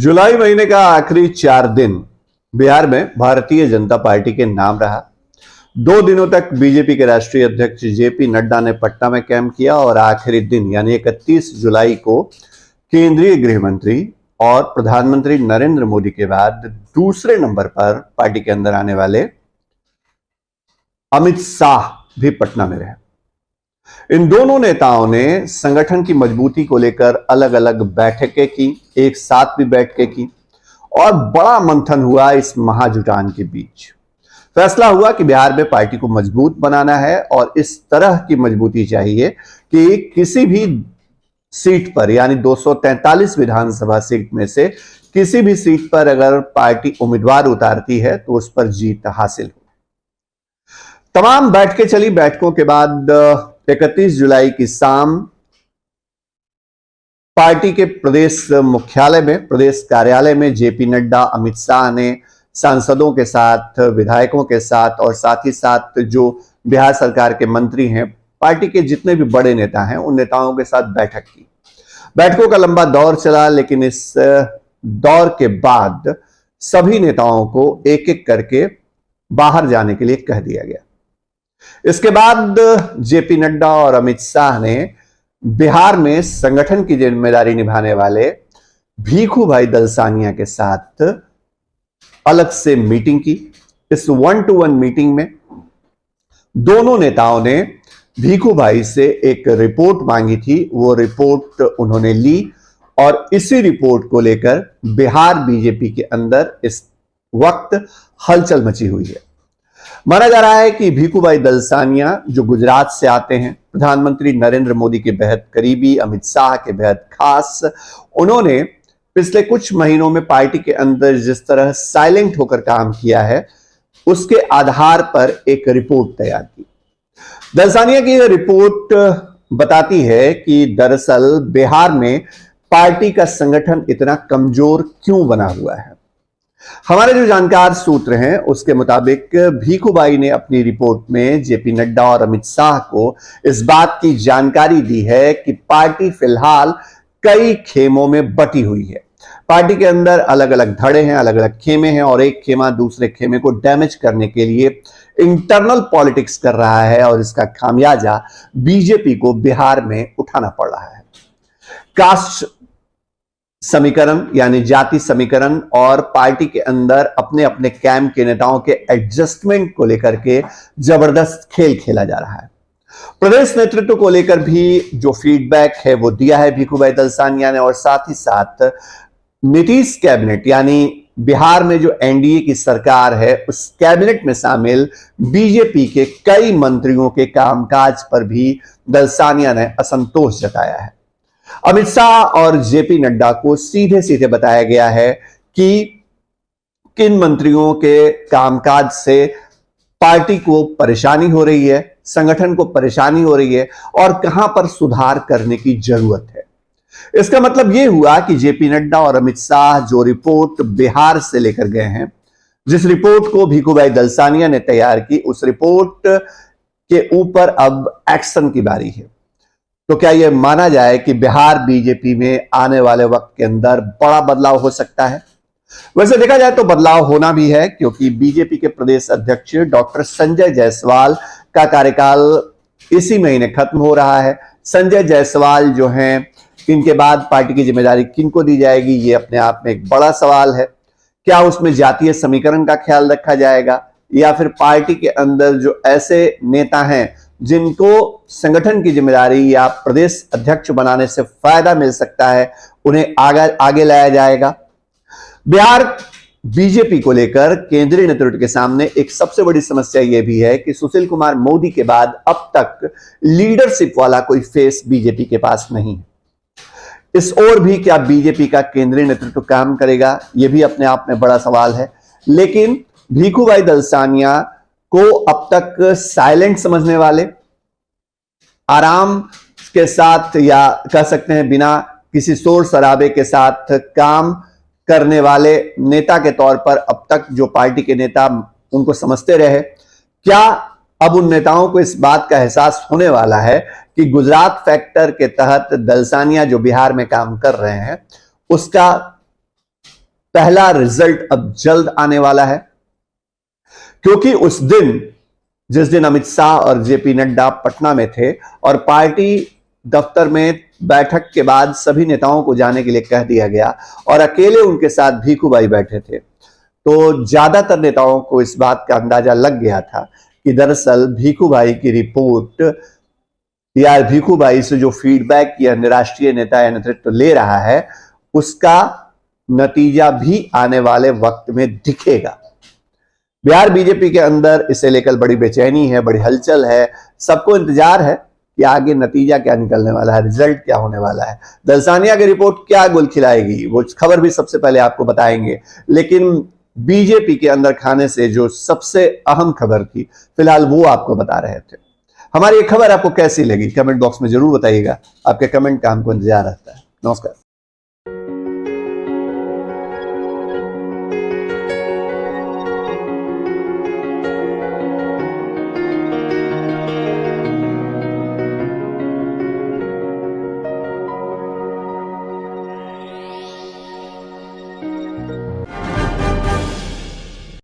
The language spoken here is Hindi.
जुलाई महीने का आखिरी 4 दिन बिहार में भारतीय जनता पार्टी के नाम रहा। 2 दिनों तक बीजेपी के राष्ट्रीय अध्यक्ष जेपी नड्डा ने पटना में कैंप किया और आखिरी दिन यानी 31 जुलाई को केंद्रीय गृह मंत्री और प्रधानमंत्री नरेंद्र मोदी के बाद दूसरे नंबर पर पार्टी के अंदर आने वाले अमित शाह भी पटना में रहे। इन दोनों नेताओं ने संगठन की मजबूती को लेकर अलग अलग बैठकें की, एक साथ भी बैठकें की और बड़ा मंथन हुआ। इस महाजुटान के बीच फैसला हुआ कि बिहार में पार्टी को मजबूत बनाना है और इस तरह की मजबूती चाहिए कि किसी भी सीट पर यानी 243 विधानसभा सीट में से किसी भी सीट पर अगर पार्टी उम्मीदवार उतारती है तो उस पर जीत हासिल हो। तमाम बैठकें चली। बैठकों के बाद 31 जुलाई की शाम पार्टी के प्रदेश मुख्यालय में, प्रदेश कार्यालय में जेपी नड्डा, अमित शाह ने सांसदों के साथ, विधायकों के साथ और साथ ही साथ जो बिहार सरकार के मंत्री हैं, पार्टी के जितने भी बड़े नेता हैं, उन नेताओं के साथ बैठक की। बैठकों का लंबा दौर चला, लेकिन इस दौर के बाद सभी नेताओं को एक एक करके बाहर जाने के लिए कह दिया गया। इसके बाद जेपी नड्डा और अमित शाह ने बिहार में संगठन की जिम्मेदारी निभाने वाले भीखू भाई दलसानिया के साथ अलग से मीटिंग की। इस 1-to-1 मीटिंग में दोनों नेताओं ने भीखू भाई से एक रिपोर्ट मांगी थी। वो रिपोर्ट उन्होंने ली और इसी रिपोर्ट को लेकर बिहार बीजेपी के अंदर इस वक्त हलचल मची हुई है। माना जा रहा है कि भीखू भाई दलसानिया जो गुजरात से आते हैं, प्रधानमंत्री नरेंद्र मोदी के बेहद करीबी, अमित शाह के बेहद खास, उन्होंने पिछले कुछ महीनों में पार्टी के अंदर जिस तरह साइलेंट होकर काम किया है, उसके आधार पर एक रिपोर्ट तैयार की। दलसानिया की यह रिपोर्ट बताती है कि दरअसल बिहार में पार्टी का संगठन इतना कमजोर क्यों बना हुआ है। हमारे जो जानकार सूत्र हैं उसके मुताबिक भीखू भाई ने अपनी रिपोर्ट में जेपी नड्डा और अमित शाह को इस बात की जानकारी दी है कि पार्टी फिलहाल कई खेमों में बटी हुई है। पार्टी के अंदर अलग अलग धड़े हैं, अलग अलग खेमे हैं और एक खेमा दूसरे खेमे को डैमेज करने के लिए इंटरनल पॉलिटिक्स कर रहा है और इसका खामियाजा बीजेपी को बिहार में उठाना पड़ रहा है। कास्ट समीकरण यानी जाति समीकरण और पार्टी के अंदर अपने अपने कैंप के नेताओं के एडजस्टमेंट को लेकर के जबरदस्त खेल खेला जा रहा है। प्रदेश नेतृत्व को लेकर भी जो फीडबैक है वो दिया है भीखू भाई दलसानिया ने और साथ ही साथ नीतीश कैबिनेट यानी बिहार में जो एनडीए की सरकार है उस कैबिनेट में शामिल बीजेपी के कई मंत्रियों के कामकाज पर भी दलसानिया ने असंतोष जताया है। अमित शाह और जेपी नड्डा को सीधे सीधे बताया गया है कि किन मंत्रियों के कामकाज से पार्टी को परेशानी हो रही है, संगठन को परेशानी हो रही है और कहां पर सुधार करने की जरूरत है। इसका मतलब यह हुआ कि जेपी नड्डा और अमित शाह जो रिपोर्ट बिहार से लेकर गए हैं, जिस रिपोर्ट को भीखू भाई दलसानिया ने तैयार की, उस रिपोर्ट के ऊपर अब एक्शन की बारी है। तो क्या यह माना जाए कि बिहार बीजेपी में आने वाले वक्त के अंदर बड़ा बदलाव हो सकता है? वैसे देखा जाए तो बदलाव होना भी है, क्योंकि बीजेपी के प्रदेश अध्यक्ष डॉक्टर संजय जायसवाल का कार्यकाल इसी महीने खत्म हो रहा है। संजय जायसवाल जो हैं, इनके बाद पार्टी की जिम्मेदारी किनको दी जाएगी, ये अपने आप में एक बड़ा सवाल है। क्या उसमें जातीय समीकरण का ख्याल रखा जाएगा या फिर पार्टी के अंदर जो ऐसे नेता हैं जिनको संगठन की जिम्मेदारी या प्रदेश अध्यक्ष बनाने से फायदा मिल सकता है, उन्हें आगे लाया जाएगा? बिहार बीजेपी को लेकर केंद्रीय नेतृत्व के सामने एक सबसे बड़ी समस्या यह भी है कि सुशील कुमार मोदी के बाद अब तक लीडरशिप वाला कोई फेस बीजेपी के पास नहीं है। इस ओर भी क्या बीजेपी का केंद्रीय नेतृत्व काम करेगा, यह भी अपने आप में बड़ा सवाल है। लेकिन भीखू भाई दलसानिया को अब तक साइलेंट समझने वाले, आराम के साथ या कह सकते हैं बिना किसी शोर शराबे के साथ काम करने वाले नेता के तौर पर अब तक जो पार्टी के नेता उनको समझते रहे, क्या अब उन नेताओं को इस बात का एहसास होने वाला है कि गुजरात फैक्टर के तहत दलसानिया जो बिहार में काम कर रहे हैं उसका पहला रिजल्ट अब जल्द आने वाला है, क्योंकि उस दिन जिस दिन अमित शाह और जेपी नड्डा पटना में थे और पार्टी दफ्तर में बैठक के बाद सभी नेताओं को जाने के लिए कह दिया गया और अकेले उनके साथ भीखूभाई बैठे थे, तो ज्यादातर नेताओं को इस बात का अंदाजा लग गया था कि दरअसल भीखूभाई की रिपोर्ट या भीखूभाई से जो फीडबैक या राष्ट्रीय नेता या नेतृत्व ले रहा है उसका नतीजा भी आने वाले वक्त में दिखेगा। बिहार बीजेपी के अंदर इसे लेकर बड़ी बेचैनी है, बड़ी हलचल है, सबको इंतजार है कि आगे नतीजा क्या निकलने वाला है, रिजल्ट क्या होने वाला है, दलसानिया की रिपोर्ट क्या गुल खिलाएगी, वो खबर भी सबसे पहले आपको बताएंगे। लेकिन बीजेपी के अंदर खाने से जो सबसे अहम खबर थी फिलहाल वो आपको बता रहे थे। हमारी ये खबर आपको कैसी लगी कमेंट बॉक्स में जरूर बताइएगा, आपके कमेंट का हमको इंतजार रहता है। नमस्कार।